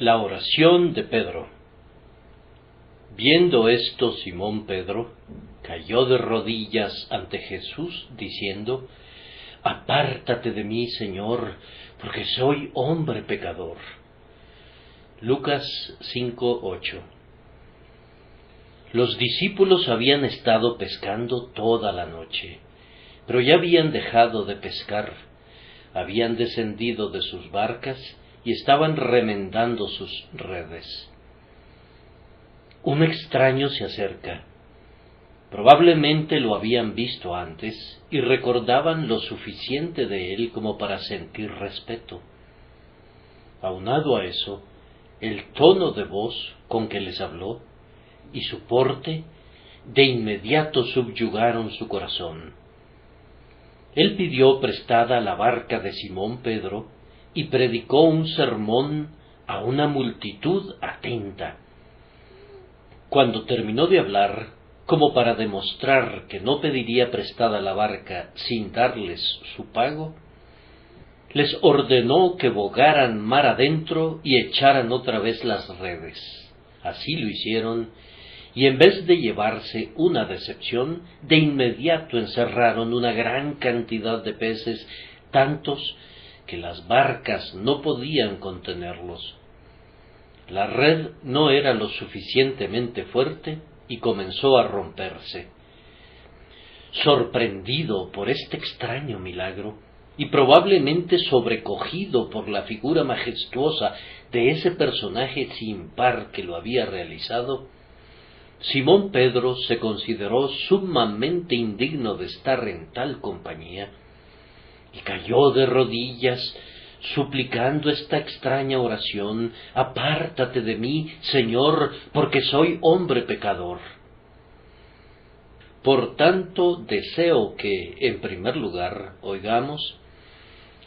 La oración de Pedro. Viendo esto, Simón Pedro cayó de rodillas ante Jesús, diciendo: Apártate de mí, Señor, porque soy hombre pecador. Lucas 5:8. Los discípulos habían estado pescando toda la noche, pero ya habían dejado de pescar, habían descendido de sus barcas y estaban remendando sus redes. Un extraño se acerca. Probablemente lo habían visto antes y recordaban lo suficiente de él como para sentir respeto. Aunado a eso, el tono de voz con que les habló y su porte de inmediato subyugaron su corazón. Él pidió prestada la barca de Simón Pedro y predicó un sermón a una multitud atenta. Cuando terminó de hablar, como para demostrar que no pediría prestada la barca sin darles su pago, les ordenó que bogaran mar adentro y echaran otra vez las redes. Así lo hicieron, y en vez de llevarse una decepción, de inmediato encerraron una gran cantidad de peces, tantos que las barcas no podían contenerlos. La red no era lo suficientemente fuerte y comenzó a romperse. Sorprendido por este extraño milagro, y probablemente sobrecogido por la figura majestuosa de ese personaje sin par que lo había realizado, Simón Pedro se consideró sumamente indigno de estar en tal compañía, y cayó de rodillas, suplicando esta extraña oración: Apártate de mí, Señor, porque soy hombre pecador. Por tanto, deseo que, en primer lugar, oigamos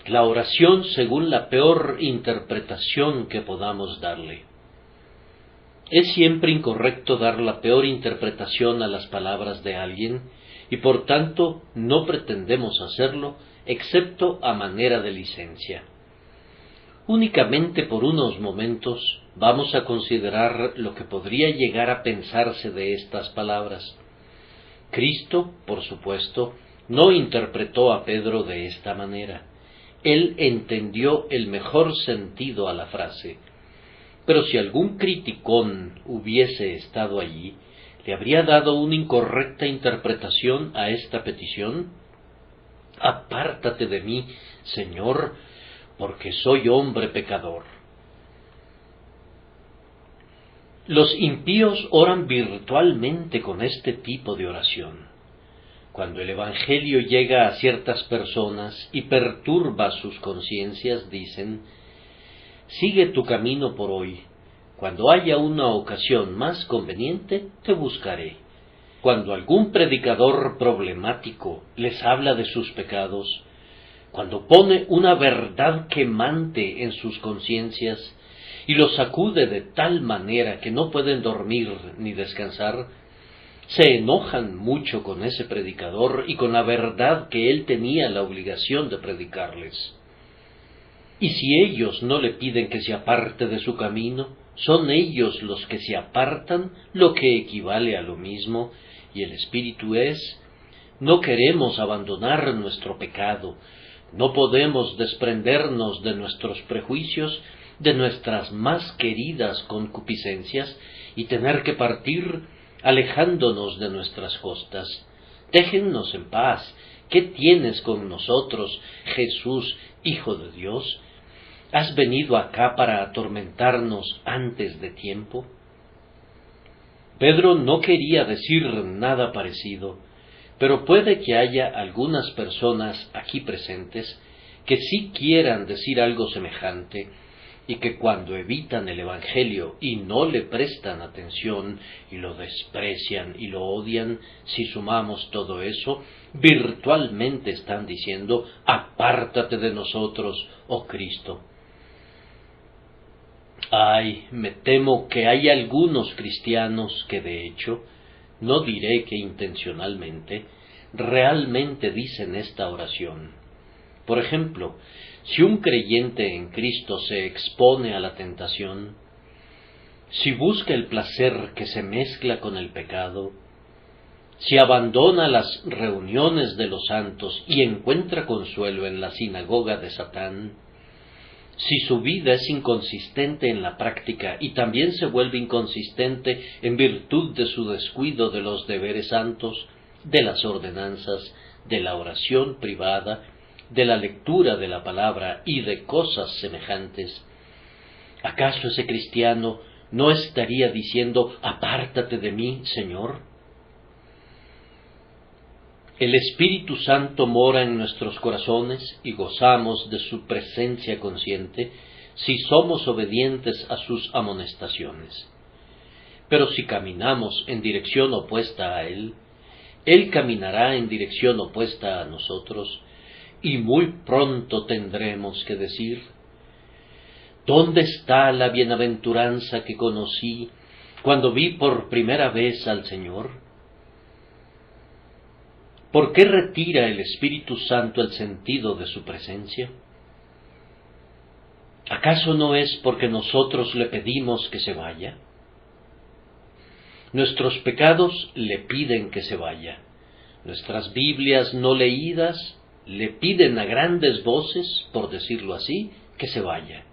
la oración según la peor interpretación que podamos darle. Es siempre incorrecto dar la peor interpretación a las palabras de alguien, y por tanto no pretendemos hacerlo, excepto a manera de licencia. Únicamente por unos momentos vamos a considerar lo que podría llegar a pensarse de estas palabras. Cristo, por supuesto, no interpretó a Pedro de esta manera. Él entendió el mejor sentido a la frase. Pero si algún criticón hubiese estado allí, ¿le habría dado una incorrecta interpretación a esta petición? Apártate de mí, Señor, porque soy hombre pecador. Los impíos oran virtualmente con este tipo de oración. Cuando el Evangelio llega a ciertas personas y perturba sus conciencias, dicen: Sigue tu camino por hoy. Cuando haya una ocasión más conveniente, te buscaré. Cuando algún predicador problemático les habla de sus pecados, cuando pone una verdad quemante en sus conciencias y los sacude de tal manera que no pueden dormir ni descansar, se enojan mucho con ese predicador y con la verdad que él tenía la obligación de predicarles. Y si ellos no le piden que se aparte de su camino, son ellos los que se apartan, lo que equivale a lo mismo, y el espíritu es: no queremos abandonar nuestro pecado, no podemos desprendernos de nuestros prejuicios, de nuestras más queridas concupiscencias, y tener que partir alejándonos de nuestras costas. Déjennos en paz. ¿Qué tienes con nosotros, Jesús, Hijo de Dios? ¿Has venido acá para atormentarnos antes de tiempo? Pedro no quería decir nada parecido, pero puede que haya algunas personas aquí presentes que sí quieran decir algo semejante, y que cuando evitan el Evangelio y no le prestan atención y lo desprecian y lo odian, si sumamos todo eso, virtualmente están diciendo: apártate de nosotros, oh Cristo. Ay, me temo que hay algunos cristianos que de hecho, no diré que intencionalmente, realmente dicen esta oración. Por ejemplo, si un creyente en Cristo se expone a la tentación, si busca el placer que se mezcla con el pecado, si abandona las reuniones de los santos y encuentra consuelo en la sinagoga de Satán, si su vida es inconsistente en la práctica y también se vuelve inconsistente en virtud de su descuido de los deberes santos, de las ordenanzas, de la oración privada, de la lectura de la palabra y de cosas semejantes, ¿acaso ese cristiano no estaría diciendo: apártate de mí, Señor? El Espíritu Santo mora en nuestros corazones y gozamos de su presencia consciente si somos obedientes a sus amonestaciones. Pero si caminamos en dirección opuesta a Él, Él caminará en dirección opuesta a nosotros, y muy pronto tendremos que decir: ¿dónde está la bienaventuranza que conocí cuando vi por primera vez al Señor? ¿Por qué retira el Espíritu Santo el sentido de su presencia? ¿Acaso no es porque nosotros le pedimos que se vaya? Nuestros pecados le piden que se vaya. Nuestras Biblias no leídas le piden a grandes voces, por decirlo así, que se vaya.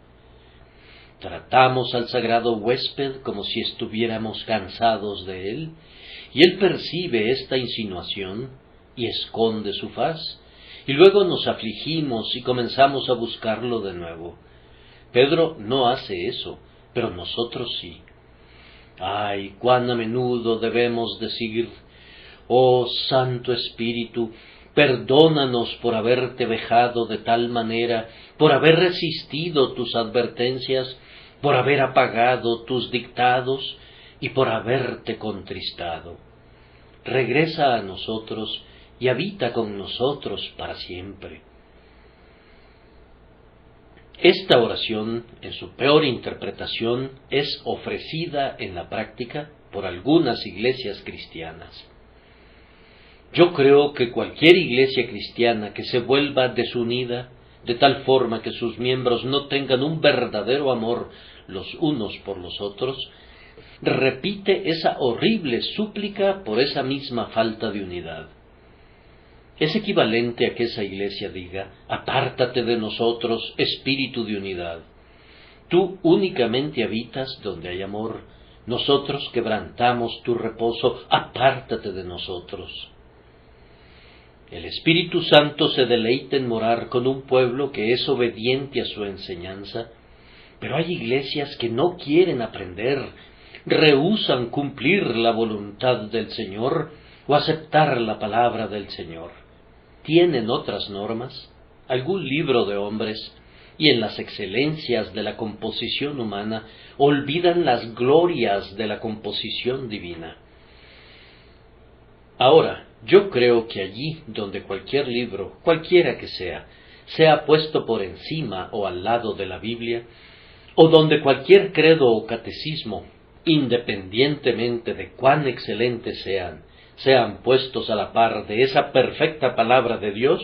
Tratamos al sagrado huésped como si estuviéramos cansados de él, y él percibe esta insinuación y esconde su faz, y luego nos afligimos y comenzamos a buscarlo de nuevo. Pedro no hace eso, pero nosotros sí. ¡Ay, cuán a menudo debemos decir: oh Santo Espíritu, perdónanos por haberte vejado de tal manera, por haber resistido tus advertencias, por haber apagado tus dictados y por haberte contristado! Regresa a nosotros y habita con nosotros para siempre. Esta oración, en su peor interpretación, es ofrecida en la práctica por algunas iglesias cristianas. Yo creo que cualquier iglesia cristiana que se vuelva desunida, de tal forma que sus miembros no tengan un verdadero amor los unos por los otros, repite esa horrible súplica por esa misma falta de unidad. Es equivalente a que esa iglesia diga: apártate de nosotros, espíritu de unidad. Tú únicamente habitas donde hay amor, nosotros quebrantamos tu reposo, apártate de nosotros. El Espíritu Santo se deleita en morar con un pueblo que es obediente a su enseñanza, pero hay iglesias que no quieren aprender, rehúsan cumplir la voluntad del Señor o aceptar la palabra del Señor. Tienen otras normas, algún libro de hombres, y en las excelencias de la composición humana olvidan las glorias de la composición divina. Ahora, yo creo que allí donde cualquier libro, cualquiera que sea puesto por encima o al lado de la Biblia, o donde cualquier credo o catecismo, independientemente de cuán excelentes sean puestos a la par de esa perfecta palabra de Dios,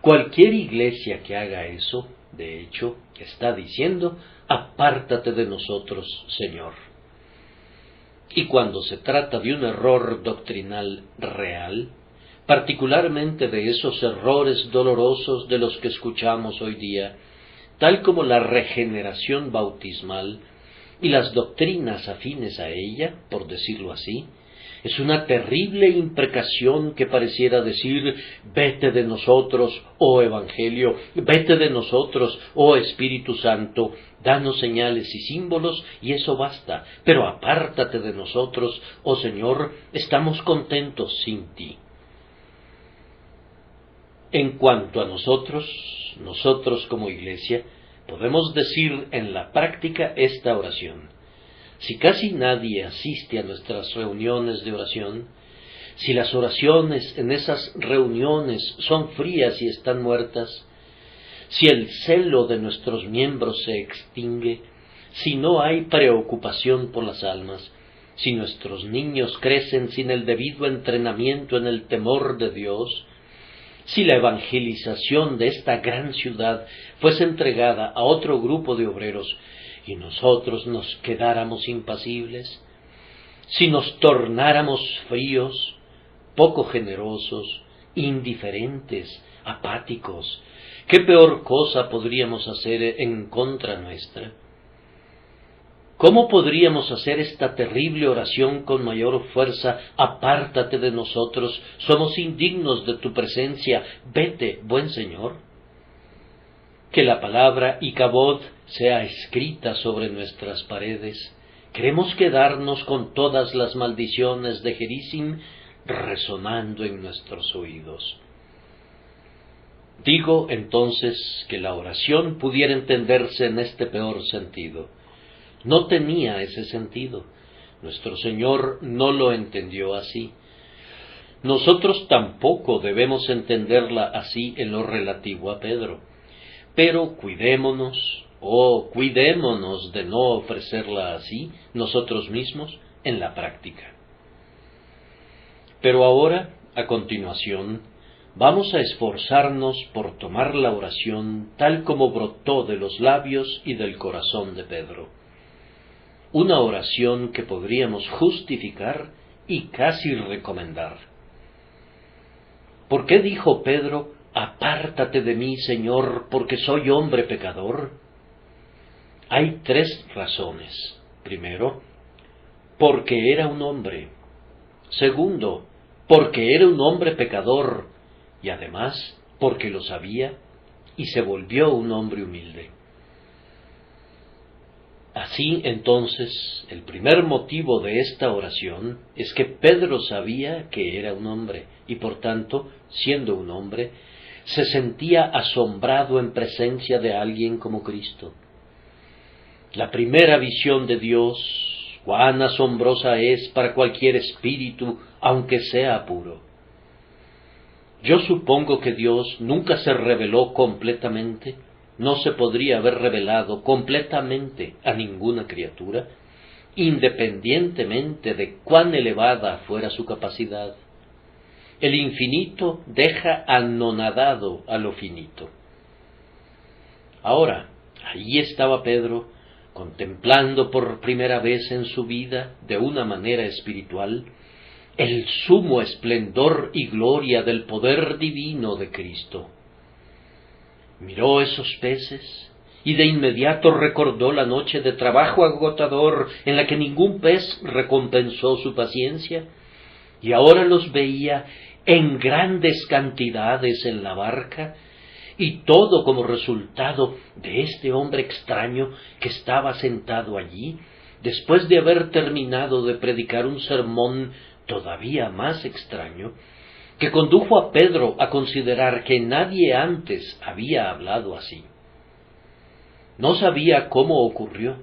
cualquier iglesia que haga eso, de hecho, está diciendo: apártate de nosotros, Señor. Y cuando se trata de un error doctrinal real, particularmente de esos errores dolorosos de los que escuchamos hoy día, tal como la regeneración bautismal y las doctrinas afines a ella, por decirlo así, es una terrible imprecación que pareciera decir: vete de nosotros, oh Evangelio, vete de nosotros, oh Espíritu Santo, danos señales y símbolos y eso basta, pero apártate de nosotros, oh Señor, estamos contentos sin ti. En cuanto a nosotros como iglesia, podemos decir en la práctica esta oración. Si casi nadie asiste a nuestras reuniones de oración, si las oraciones en esas reuniones son frías y están muertas, si el celo de nuestros miembros se extingue, si no hay preocupación por las almas, si nuestros niños crecen sin el debido entrenamiento en el temor de Dios, si la evangelización de esta gran ciudad fuese entregada a otro grupo de obreros y nosotros nos quedáramos impasibles, si nos tornáramos fríos, poco generosos, indiferentes, apáticos, ¿qué peor cosa podríamos hacer en contra nuestra? ¿Cómo podríamos hacer esta terrible oración con mayor fuerza? Apártate de nosotros, somos indignos de tu presencia, vete, buen Señor. Que la palabra Icabod sea escrita sobre nuestras paredes. Queremos quedarnos con todas las maldiciones de Gerizim resonando en nuestros oídos. Digo entonces que la oración pudiera entenderse en este peor sentido. No tenía ese sentido. Nuestro Señor no lo entendió así. Nosotros tampoco debemos entenderla así en lo relativo a Pedro. Pero cuidémonos de no ofrecerla así nosotros mismos en la práctica. Pero ahora, a continuación, vamos a esforzarnos por tomar la oración tal como brotó de los labios y del corazón de Pedro. Una oración que podríamos justificar y casi recomendar. ¿Por qué dijo Pedro, apártate de mí, Señor, porque soy hombre pecador? Hay 3 razones. Primero, porque era un hombre. Segundo, porque era un hombre pecador, y además porque lo sabía y se volvió un hombre humilde. Así entonces, el primer motivo de esta oración es que Pedro sabía que era un hombre y por tanto, siendo un hombre, se sentía asombrado en presencia de alguien como Cristo. La primera visión de Dios, cuán asombrosa es para cualquier espíritu, aunque sea puro. Yo supongo que Dios nunca se reveló completamente, no se podría haber revelado completamente a ninguna criatura, independientemente de cuán elevada fuera su capacidad. El infinito deja anonadado a lo finito. Ahora, allí estaba Pedro, contemplando por primera vez en su vida, de una manera espiritual, el sumo esplendor y gloria del poder divino de Cristo. Miró esos peces y de inmediato recordó la noche de trabajo agotador en la que ningún pez recompensó su paciencia, y ahora los veía en grandes cantidades en la barca, y todo como resultado de este hombre extraño que estaba sentado allí, después de haber terminado de predicar un sermón todavía más extraño, que condujo a Pedro a considerar que nadie antes había hablado así. No sabía cómo ocurrió,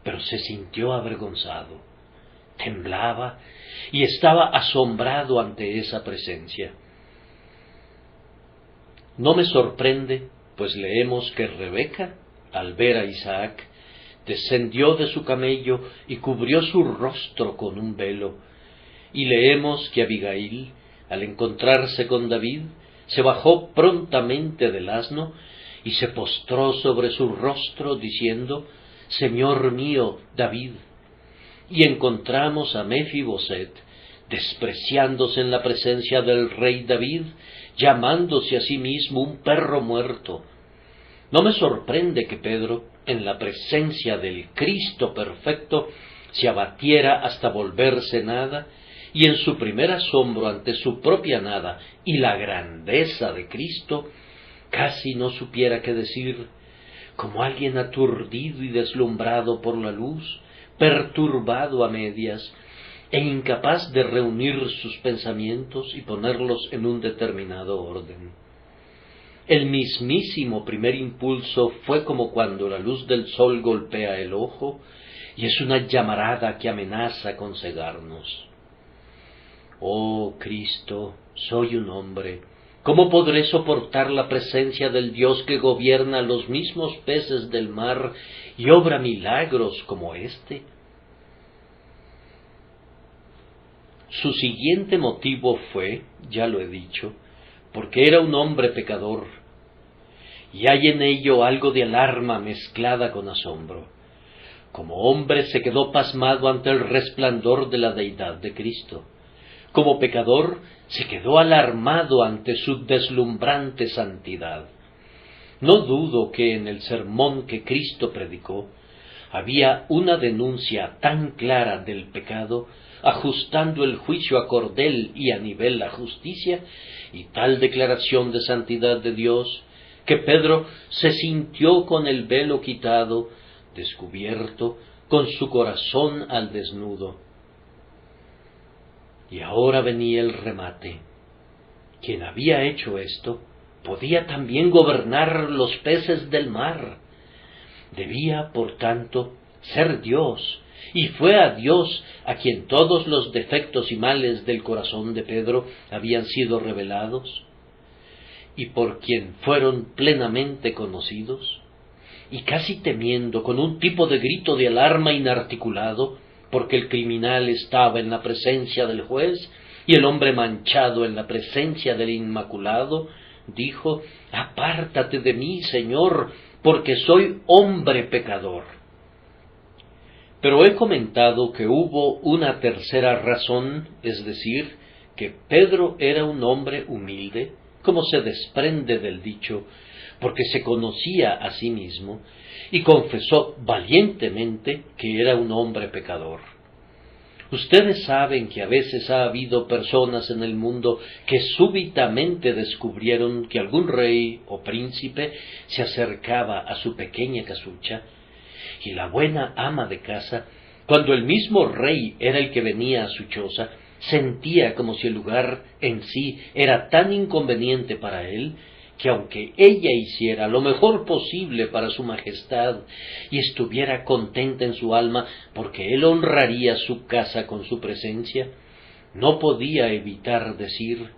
pero se sintió avergonzado, temblaba y estaba asombrado ante esa presencia. No me sorprende, pues leemos que Rebeca, al ver a Isaac, descendió de su camello y cubrió su rostro con un velo, y leemos que Abigail, al encontrarse con David, se bajó prontamente del asno y se postró sobre su rostro diciendo, Señor mío, David. Y encontramos a Mefiboset, despreciándose en la presencia del rey David, llamándose a sí mismo un perro muerto. No me sorprende que Pedro, en la presencia del Cristo perfecto, se abatiera hasta volverse nada, y en su primer asombro ante su propia nada y la grandeza de Cristo, casi no supiera qué decir, como alguien aturdido y deslumbrado por la luz, perturbado a medias, e incapaz de reunir sus pensamientos y ponerlos en un determinado orden. El mismísimo primer impulso fue como cuando la luz del sol golpea el ojo, y es una llamarada que amenaza con cegarnos. Oh Cristo, soy un hombre, ¿cómo podré soportar la presencia del Dios que gobierna los mismos peces del mar y obra milagros como este? Su siguiente motivo fue, ya lo he dicho, porque era un hombre pecador, y hay en ello algo de alarma mezclada con asombro. Como hombre se quedó pasmado ante el resplandor de la deidad de Cristo. Como pecador se quedó alarmado ante su deslumbrante santidad. No dudo que en el sermón que Cristo predicó había una denuncia tan clara del pecado, ajustando el juicio a cordel y a nivel la justicia, y tal declaración de santidad de Dios, que Pedro se sintió con el velo quitado, descubierto, con su corazón al desnudo. Y ahora venía el remate. Quien había hecho esto podía también gobernar los peces del mar. Debía, por tanto, ser Dios, y fue a Dios a quien todos los defectos y males del corazón de Pedro habían sido revelados, y por quien fueron plenamente conocidos. Y casi temiendo, con un tipo de grito de alarma inarticulado, porque el criminal estaba en la presencia del juez y el hombre manchado en la presencia del Inmaculado, dijo: «Apártate de mí, Señor, porque soy hombre pecador». Pero he comentado que hubo una tercera razón, es decir, que Pedro era un hombre humilde, como se desprende del dicho, porque se conocía a sí mismo, y confesó valientemente que era un hombre pecador. Ustedes saben que a veces ha habido personas en el mundo que súbitamente descubrieron que algún rey o príncipe se acercaba a su pequeña casucha, y la buena ama de casa, cuando el mismo rey era el que venía a su choza, sentía como si el lugar en sí era tan inconveniente para él, que aunque ella hiciera lo mejor posible para su majestad y estuviera contenta en su alma porque él honraría su casa con su presencia, no podía evitar decir: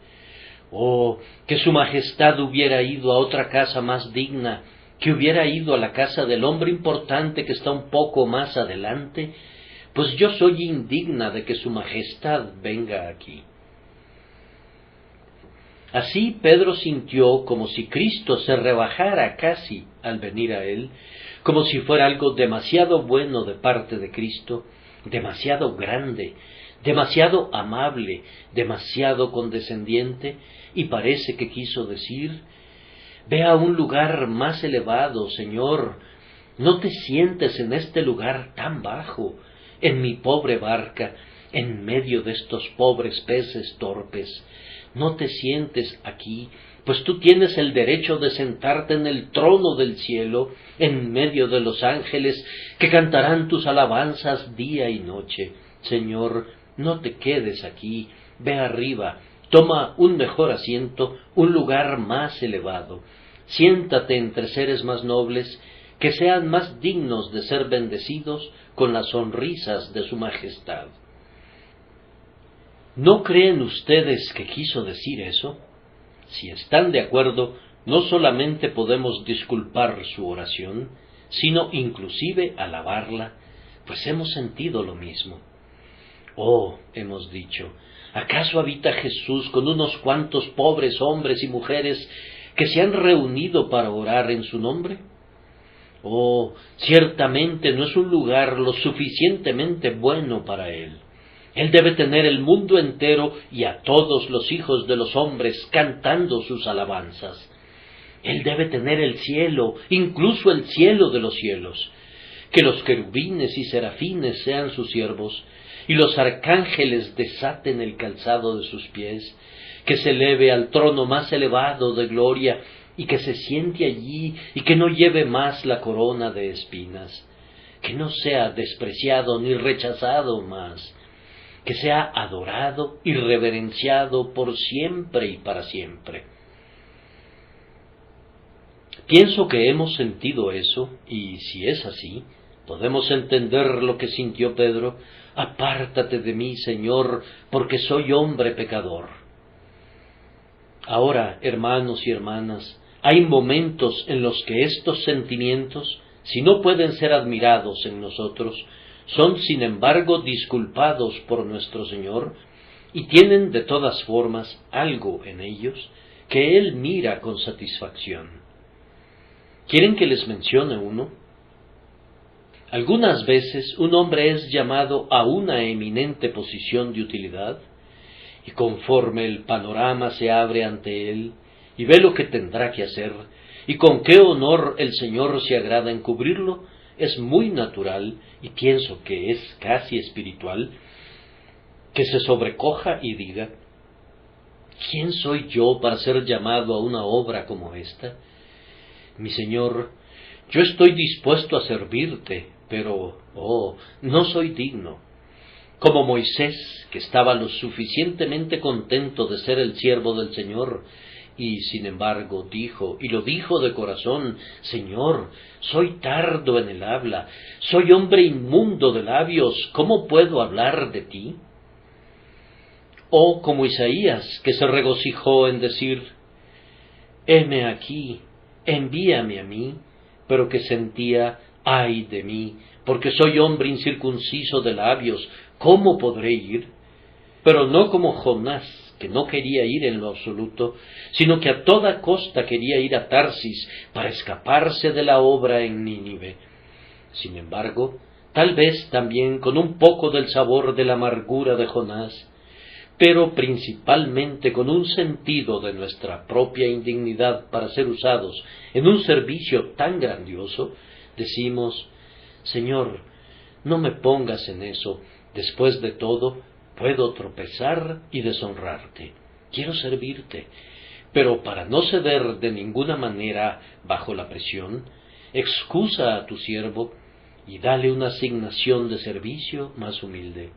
«Oh, que su majestad hubiera ido a otra casa más digna, que hubiera ido a la casa del hombre importante que está un poco más adelante, pues yo soy indigna de que su majestad venga aquí». Así Pedro sintió como si Cristo se rebajara casi al venir a él, como si fuera algo demasiado bueno de parte de Cristo, demasiado grande, demasiado amable, demasiado condescendiente, y parece que quiso decir: «Ve a un lugar más elevado, Señor, no te sientes en este lugar tan bajo, en mi pobre barca, en medio de estos pobres peces torpes. No te sientes aquí, pues tú tienes el derecho de sentarte en el trono del cielo, en medio de los ángeles que cantarán tus alabanzas día y noche. Señor, no te quedes aquí, ve arriba, toma un mejor asiento, un lugar más elevado. Siéntate entre seres más nobles, que sean más dignos de ser bendecidos con las sonrisas de su majestad». ¿No creen ustedes que quiso decir eso? Si están de acuerdo, no solamente podemos disculpar su oración, sino inclusive alabarla, pues hemos sentido lo mismo. «Oh», hemos dicho, ¿acaso habita Jesús con unos cuantos pobres hombres y mujeres que se han reunido para orar en su nombre? Oh, ciertamente no es un lugar lo suficientemente bueno para él. Él debe tener el mundo entero y a todos los hijos de los hombres cantando sus alabanzas. Él debe tener el cielo, incluso el cielo de los cielos. Que los querubines y serafines sean sus siervos, y los arcángeles desaten el calzado de sus pies, que se eleve al trono más elevado de gloria, y que se siente allí, y que no lleve más la corona de espinas, que no sea despreciado ni rechazado más, que sea adorado y reverenciado por siempre y para siempre. Pienso que hemos sentido eso, y si es así, podemos entender lo que sintió Pedro: «Apártate de mí, Señor, porque soy hombre pecador». Ahora, hermanos y hermanas, hay momentos en los que estos sentimientos, si no pueden ser admirados en nosotros, son sin embargo disculpados por nuestro Señor, y tienen de todas formas algo en ellos que Él mira con satisfacción. ¿Quieren que les mencione uno? Algunas veces un hombre es llamado a una eminente posición de utilidad, y conforme el panorama se abre ante él, y ve lo que tendrá que hacer, y con qué honor el Señor se agrada en cubrirlo, es muy natural, y pienso que es casi espiritual, que se sobrecoja y diga: ¿quién soy yo para ser llamado a una obra como esta? Mi Señor, yo estoy dispuesto a servirte, pero, no soy digno. Como Moisés, que estaba lo suficientemente contento de ser el siervo del Señor, y sin embargo dijo, y lo dijo de corazón: Señor, soy tardo en el habla, soy hombre inmundo de labios, ¿cómo puedo hablar de ti? O como Isaías, que se regocijó en decir: heme aquí, envíame a mí, pero que sentía: ay de mí, porque soy hombre incircunciso de labios, ¿cómo podré ir? Pero no como Jonás, que no quería ir en lo absoluto, sino que a toda costa quería ir a Tarsis para escaparse de la obra en Nínive. Sin embargo, tal vez también con un poco del sabor de la amargura de Jonás, pero principalmente con un sentido de nuestra propia indignidad para ser usados en un servicio tan grandioso, decimos: Señor, no me pongas en eso, después de todo, puedo tropezar y deshonrarte. Quiero servirte, pero para no ceder de ninguna manera bajo la presión, excusa a tu siervo y dale una asignación de servicio más humilde.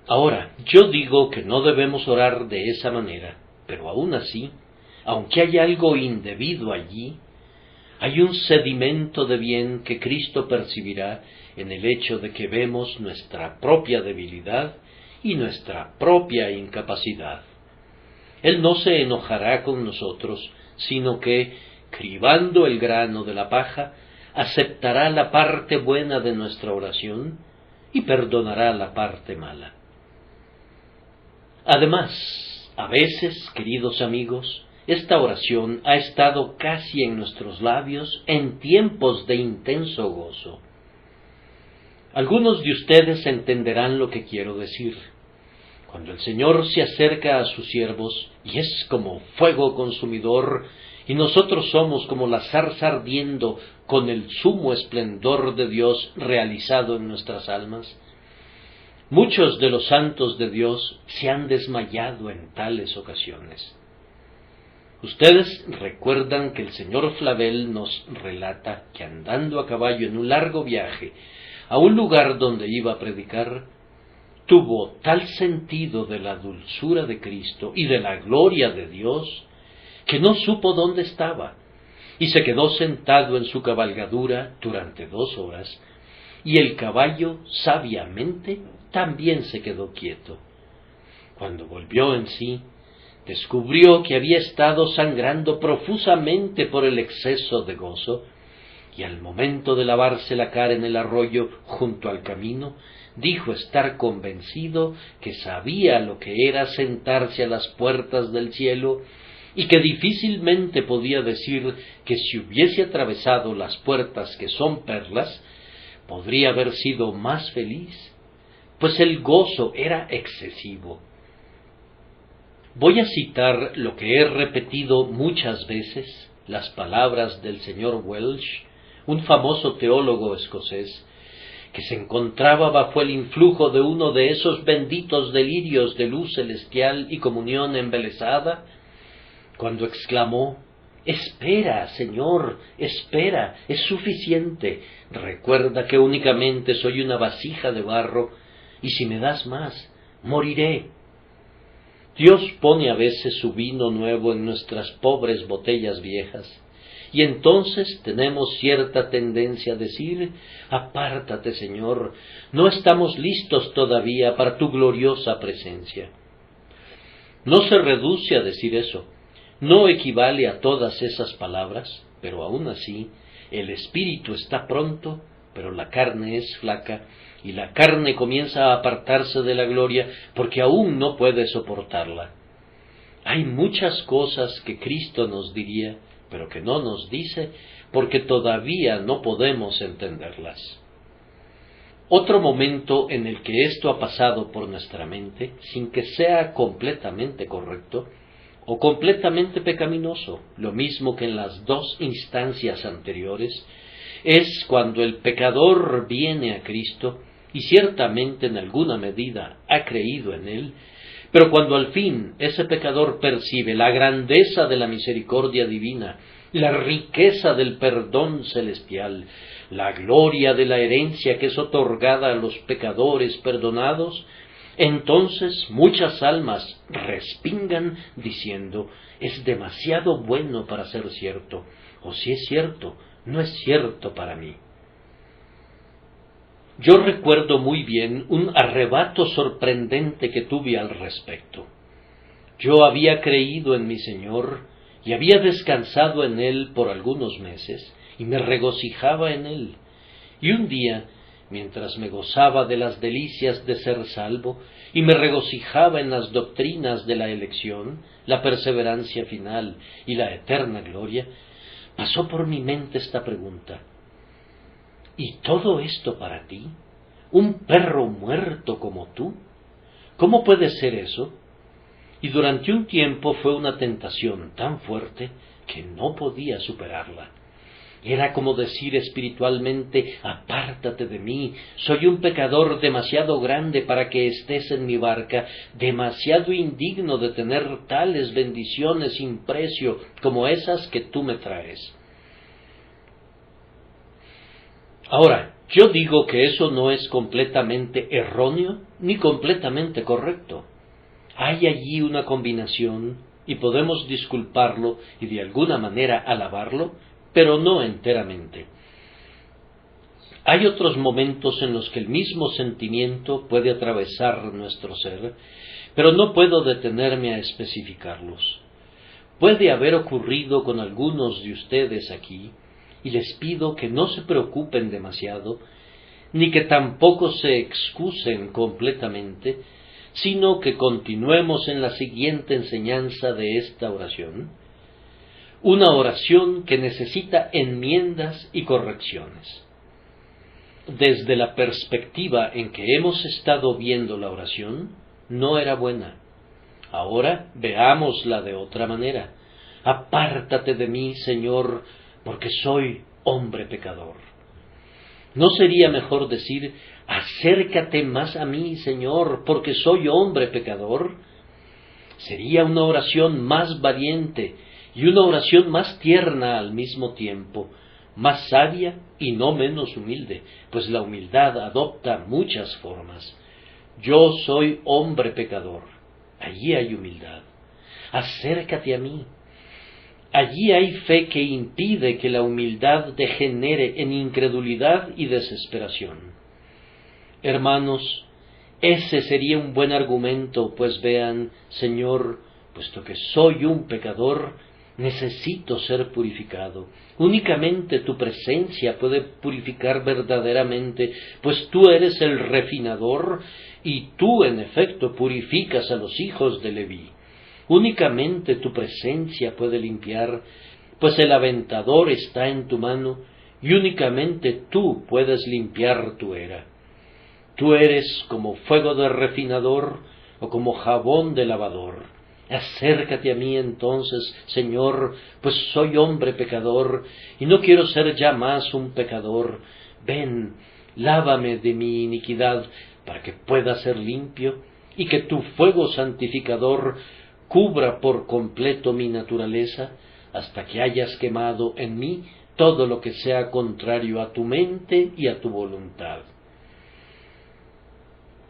Ahora, yo digo que no debemos orar de esa manera, pero aún así, aunque hay algo indebido allí, hay un sedimento de bien que Cristo percibirá en el hecho de que vemos nuestra propia debilidad y nuestra propia incapacidad. Él no se enojará con nosotros, sino que, cribando el grano de la paja, aceptará la parte buena de nuestra oración y perdonará la parte mala. Además, a veces, queridos amigos, esta oración ha estado casi en nuestros labios en tiempos de intenso gozo. Algunos de ustedes entenderán lo que quiero decir. Cuando el Señor se acerca a sus siervos y es como fuego consumidor, y nosotros somos como la zarza ardiendo con el sumo esplendor de Dios realizado en nuestras almas, muchos de los santos de Dios se han desmayado en tales ocasiones. Ustedes recuerdan que el señor Flavel nos relata que andando a caballo en un largo viaje a un lugar donde iba a predicar, tuvo tal sentido de la dulzura de Cristo y de la gloria de Dios que no supo dónde estaba, y se quedó sentado en su cabalgadura durante 2 horas, y el caballo sabiamente también se quedó quieto. Cuando volvió en sí, descubrió que había estado sangrando profusamente por el exceso de gozo, y al momento de lavarse la cara en el arroyo junto al camino, dijo estar convencido que sabía lo que era sentarse a las puertas del cielo, y que difícilmente podía decir que si hubiese atravesado las puertas que son perlas, podría haber sido más feliz, pues el gozo era excesivo. Voy a citar lo que he repetido muchas veces, las palabras del señor Welsh, un famoso teólogo escocés, que se encontraba bajo el influjo de uno de esos benditos delirios de luz celestial y comunión embelesada, cuando exclamó: «Espera, Señor, espera, es suficiente. Recuerda que únicamente soy una vasija de barro, y si me das más, moriré». Dios pone a veces su vino nuevo en nuestras pobres botellas viejas, y entonces tenemos cierta tendencia a decir: «Apártate, Señor, no estamos listos todavía para tu gloriosa presencia». No se reduce a decir eso, no equivale a todas esas palabras, pero aún así, el Espíritu está pronto pero la carne es flaca, y la carne comienza a apartarse de la gloria porque aún no puede soportarla. Hay muchas cosas que Cristo nos diría, pero que no nos dice porque todavía no podemos entenderlas. Otro momento en el que esto ha pasado por nuestra mente, sin que sea completamente correcto o completamente pecaminoso, lo mismo que en las dos instancias anteriores, es cuando el pecador viene a Cristo y ciertamente en alguna medida ha creído en Él, pero cuando al fin ese pecador percibe la grandeza de la misericordia divina, la riqueza del perdón celestial, la gloria de la herencia que es otorgada a los pecadores perdonados, entonces muchas almas respingan diciendo, es demasiado bueno para ser cierto, o si es cierto, no es cierto para mí. Yo recuerdo muy bien un arrebato sorprendente que tuve al respecto. Yo había creído en mi Señor y había descansado en Él por algunos meses y me regocijaba en Él. Y un día, mientras me gozaba de las delicias de ser salvo y me regocijaba en las doctrinas de la elección, la perseverancia final y la eterna gloria, pasó por mi mente esta pregunta: ¿y todo esto para ti? ¿Un perro muerto como tú? ¿Cómo puede ser eso? Y durante un tiempo fue una tentación tan fuerte que no podía superarla. Era como decir espiritualmente, apártate de mí, soy un pecador demasiado grande para que estés en mi barca, demasiado indigno de tener tales bendiciones sin precio como esas que tú me traes. Ahora, yo digo que eso no es completamente erróneo ni completamente correcto. Hay allí una combinación y podemos disculparlo y de alguna manera alabarlo, pero no enteramente. Hay otros momentos en los que el mismo sentimiento puede atravesar nuestro ser, pero no puedo detenerme a especificarlos. Puede haber ocurrido con algunos de ustedes aquí, y les pido que no se preocupen demasiado, ni que tampoco se excusen completamente, sino que continuemos en la siguiente enseñanza de esta oración, una oración que necesita enmiendas y correcciones. Desde la perspectiva en que hemos estado viendo la oración, no era buena. Ahora veámosla de otra manera. Apártate de mí, Señor, porque soy hombre pecador. ¿No sería mejor decir, acércate más a mí, Señor, porque soy hombre pecador? Sería una oración más valiente y una oración más tierna al mismo tiempo, más sabia y no menos humilde, pues la humildad adopta muchas formas. Yo soy hombre pecador. Allí hay humildad. Acércate a mí. Allí hay fe que impide que la humildad degenere en incredulidad y desesperación. Hermanos, ese sería un buen argumento, pues vean, Señor, puesto que soy un pecador, necesito ser purificado. Únicamente tu presencia puede purificar verdaderamente, pues tú eres el refinador y tú, en efecto, purificas a los hijos de Leví. Únicamente tu presencia puede limpiar, pues el aventador está en tu mano, y únicamente tú puedes limpiar tu era. Tú eres como fuego de refinador o como jabón de lavador. Acércate a mí entonces, Señor, pues soy hombre pecador, y no quiero ser ya más un pecador. Ven, lávame de mi iniquidad, para que pueda ser limpio, y que tu fuego santificador cubra por completo mi naturaleza, hasta que hayas quemado en mí todo lo que sea contrario a tu mente y a tu voluntad.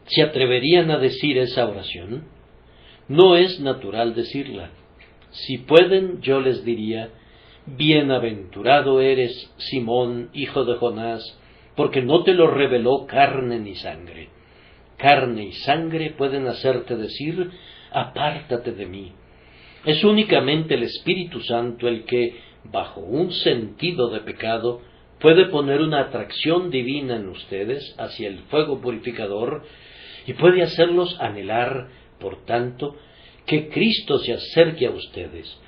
¿Se atreverían a decir esa oración? No es natural decirla. Si pueden, yo les diría, bienaventurado eres, Simón, hijo de Jonás, porque no te lo reveló carne ni sangre. Carne y sangre pueden hacerte decir, apártate de mí. Es únicamente el Espíritu Santo el que, bajo un sentido de pecado, puede poner una atracción divina en ustedes hacia el fuego purificador y puede hacerlos anhelar, por tanto, que Cristo se acerque a ustedes.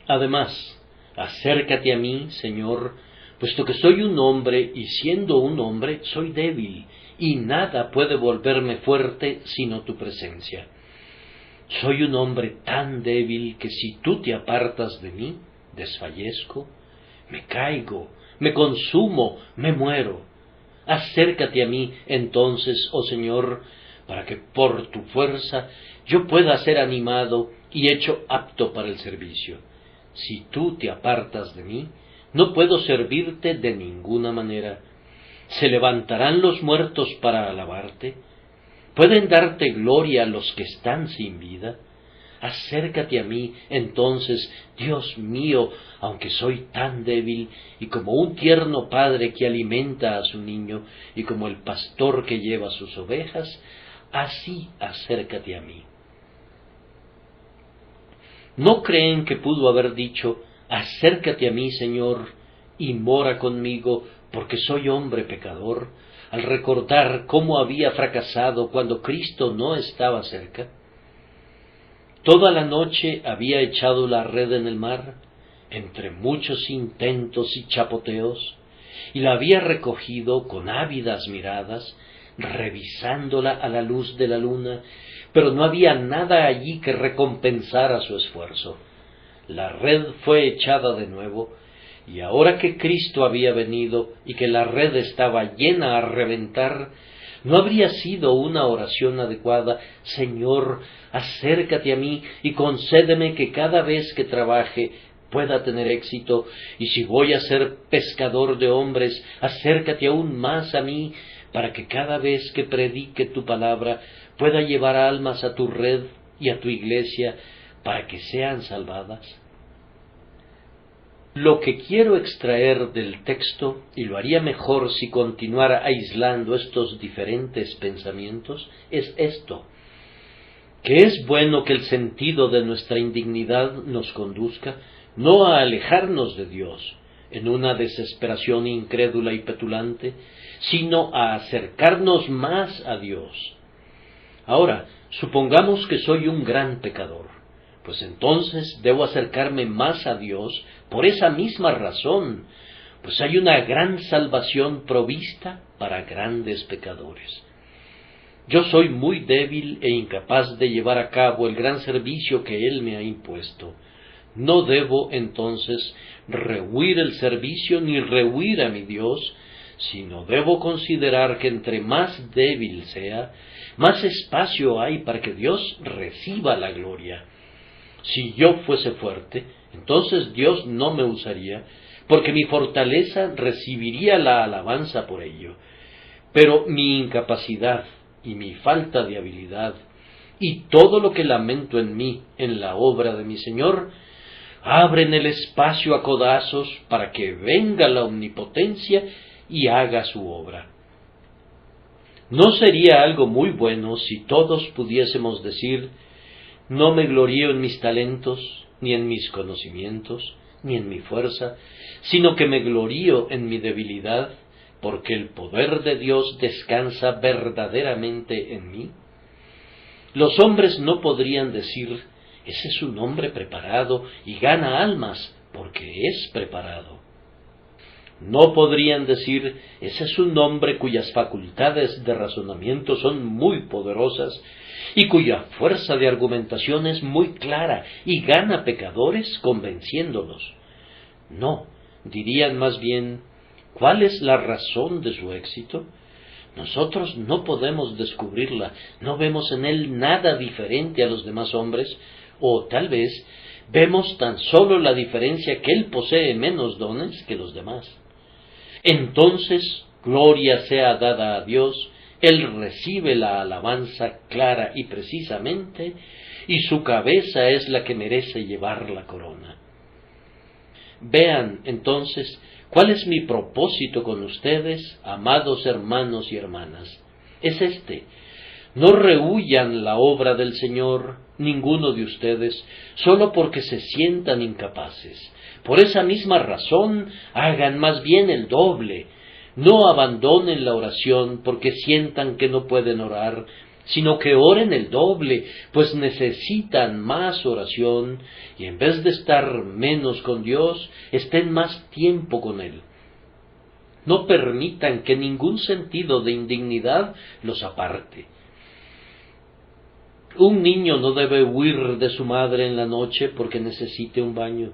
Además, acércate a mí, Señor, puesto que soy un hombre y siendo un hombre soy débil y nada puede volverme fuerte sino tu presencia. Soy un hombre tan débil que si tú te apartas de mí, desfallezco, me caigo, me consumo, me muero. Acércate a mí entonces, oh Señor, para que por tu fuerza yo pueda ser animado y hecho apto para el servicio. Si tú te apartas de mí, no puedo servirte de ninguna manera. ¿Se levantarán los muertos para alabarte? ¿Pueden darte gloria los que están sin vida? Acércate a mí, entonces, Dios mío, aunque soy tan débil, y como un tierno padre que alimenta a su niño, y como el pastor que lleva sus ovejas, así acércate a mí. ¿No creen que pudo haber dicho, acércate a mí, Señor, y mora conmigo, porque soy hombre pecador, al recordar cómo había fracasado cuando Cristo no estaba cerca? Toda la noche había echado la red en el mar, entre muchos intentos y chapoteos, y la había recogido con ávidas miradas, revisándola a la luz de la luna, pero no había nada allí que recompensara su esfuerzo. La red fue echada de nuevo, y ahora que Cristo había venido y que la red estaba llena a reventar, ¿no habría sido una oración adecuada? Señor, acércate a mí y concédeme que cada vez que trabaje pueda tener éxito, y si voy a ser pescador de hombres, acércate aún más a mí, para que cada vez que predique tu palabra pueda llevar almas a tu red y a tu iglesia, para que sean salvadas. Lo que quiero extraer del texto, y lo haría mejor si continuara aislando estos diferentes pensamientos, es esto: que es bueno que el sentido de nuestra indignidad nos conduzca no a alejarnos de Dios en una desesperación incrédula y petulante, sino a acercarnos más a Dios. Ahora, supongamos que soy un gran pecador, pues entonces debo acercarme más a Dios por esa misma razón, pues hay una gran salvación provista para grandes pecadores. Yo soy muy débil e incapaz de llevar a cabo el gran servicio que Él me ha impuesto. No debo, entonces, rehuir el servicio ni rehuir a mi Dios, sino debo considerar que entre más débil sea, más espacio hay para que Dios reciba la gloria. Si yo fuese fuerte, entonces Dios no me usaría, porque mi fortaleza recibiría la alabanza por ello. Pero mi incapacidad y mi falta de habilidad, y todo lo que lamento en mí, en la obra de mi Señor, abren el espacio a codazos para que venga la omnipotencia y haga su obra. ¿No sería algo muy bueno si todos pudiésemos decir: no me glorío en mis talentos, ni en mis conocimientos, ni en mi fuerza, sino que me glorío en mi debilidad, porque el poder de Dios descansa verdaderamente en mí? Los hombres no podrían decir: ese es un hombre preparado y gana almas, porque es preparado. No podrían decir: ese es un hombre cuyas facultades de razonamiento son muy poderosas y cuya fuerza de argumentación es muy clara y gana pecadores convenciéndolos. No, dirían más bien: ¿cuál es la razón de su éxito? Nosotros no podemos descubrirla, no vemos en él nada diferente a los demás hombres, o tal vez vemos tan solo la diferencia que él posee menos dones que los demás. Entonces, gloria sea dada a Dios, él recibe la alabanza clara y precisamente, y su cabeza es la que merece llevar la corona. Vean, entonces, cuál es mi propósito con ustedes, amados hermanos y hermanas. Es este: No rehúyan la obra del Señor, ninguno de ustedes, solo porque se sientan incapaces. Por esa misma razón, hagan más bien el doble. No abandonen la oración porque sientan que no pueden orar, sino que oren el doble, pues necesitan más oración, y en vez de estar menos con Dios, estén más tiempo con Él. No permitan que ningún sentido de indignidad los aparte. Un niño no debe huir de su madre en la noche porque necesite un baño.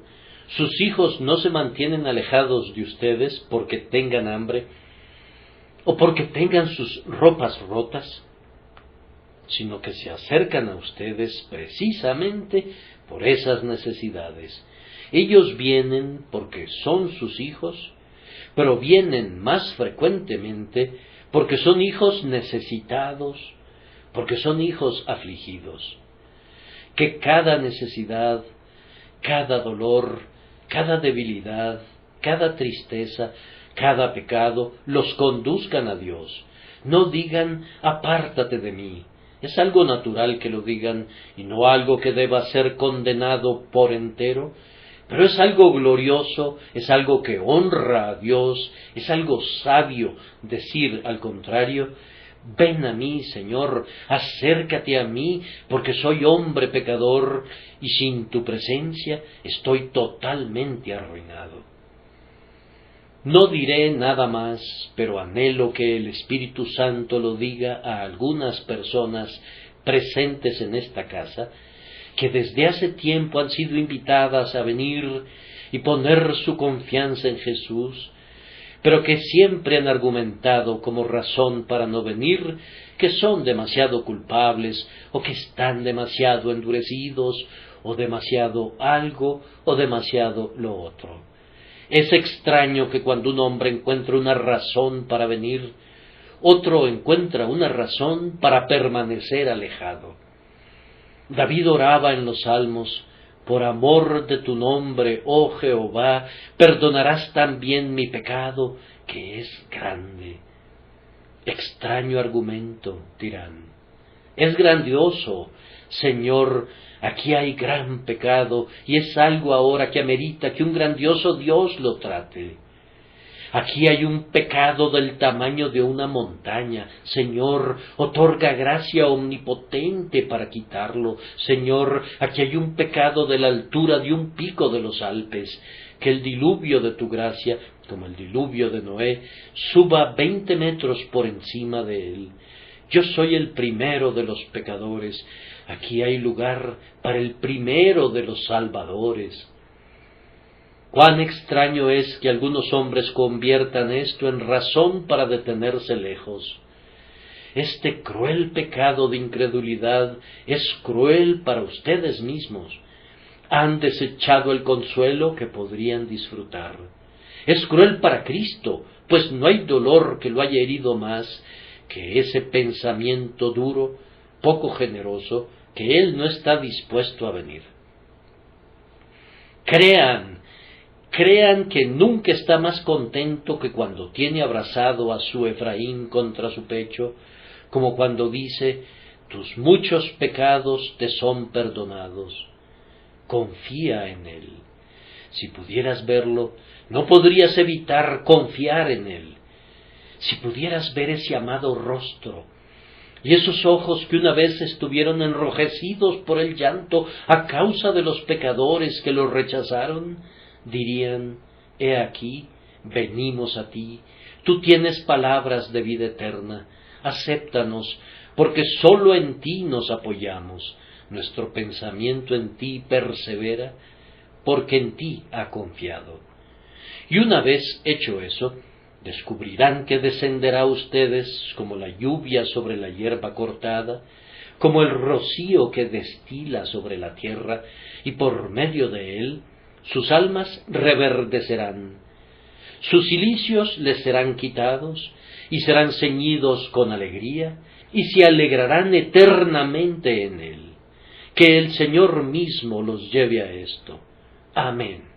Sus hijos no se mantienen alejados de ustedes porque tengan hambre o porque tengan sus ropas rotas, sino que se acercan a ustedes precisamente por esas necesidades. Ellos vienen porque son sus hijos, pero vienen más frecuentemente porque son hijos necesitados, porque son hijos afligidos. Que cada necesidad, cada dolor, cada debilidad, cada tristeza, cada pecado los conduzcan a Dios. No digan, apártate de mí. Es algo natural que lo digan y no algo que deba ser condenado por entero, pero es algo glorioso, es algo que honra a Dios, es algo sabio decir al contrario: ven a mí, Señor, acércate a mí, porque soy hombre pecador y sin tu presencia estoy totalmente arruinado. No diré nada más, pero anhelo que el Espíritu Santo lo diga a algunas personas presentes en esta casa, que desde hace tiempo han sido invitadas a venir y poner su confianza en Jesús, pero que siempre han argumentado como razón para no venir que son demasiado culpables, o que están demasiado endurecidos, o demasiado algo, o demasiado lo otro. Es extraño que cuando un hombre encuentra una razón para venir, otro encuentra una razón para permanecer alejado. David oraba en los Salmos: por amor de tu nombre, oh Jehová, perdonarás también mi pecado, que es grande. Extraño argumento, dirán. Es grandioso, Señor, aquí hay gran pecado, y es algo ahora que amerita que un grandioso Dios lo trate. Aquí hay un pecado del tamaño de una montaña. Señor, otorga gracia omnipotente para quitarlo. Señor, aquí hay un pecado de la altura de un pico de los Alpes. Que el diluvio de tu gracia, como el diluvio de Noé, suba 20 metros por encima de él. Yo soy el primero de los pecadores. Aquí hay lugar para el primero de los salvadores. Cuán extraño es que algunos hombres conviertan esto en razón para detenerse lejos. Este cruel pecado de incredulidad es cruel para ustedes mismos. Han desechado el consuelo que podrían disfrutar. Es cruel para Cristo, pues no hay dolor que lo haya herido más que ese pensamiento duro, poco generoso, que Él no está dispuesto a venir. Crean que nunca está más contento que cuando tiene abrazado a su Efraín contra su pecho, como cuando dice: tus muchos pecados te son perdonados. Confía en Él. Si pudieras verlo, no podrías evitar confiar en Él. Si pudieras ver ese amado rostro, y esos ojos que una vez estuvieron enrojecidos por el llanto a causa de los pecadores que los rechazaron, dirían: he aquí, venimos a ti, tú tienes palabras de vida eterna, acéptanos, porque sólo en ti nos apoyamos, nuestro pensamiento en ti persevera, porque en ti ha confiado. Y una vez hecho eso, descubrirán que descenderá a ustedes como la lluvia sobre la hierba cortada, como el rocío que destila sobre la tierra, y por medio de él sus almas reverdecerán. Sus cilicios les serán quitados, y serán ceñidos con alegría, y se alegrarán eternamente en él. Que el Señor mismo los lleve a esto. Amén.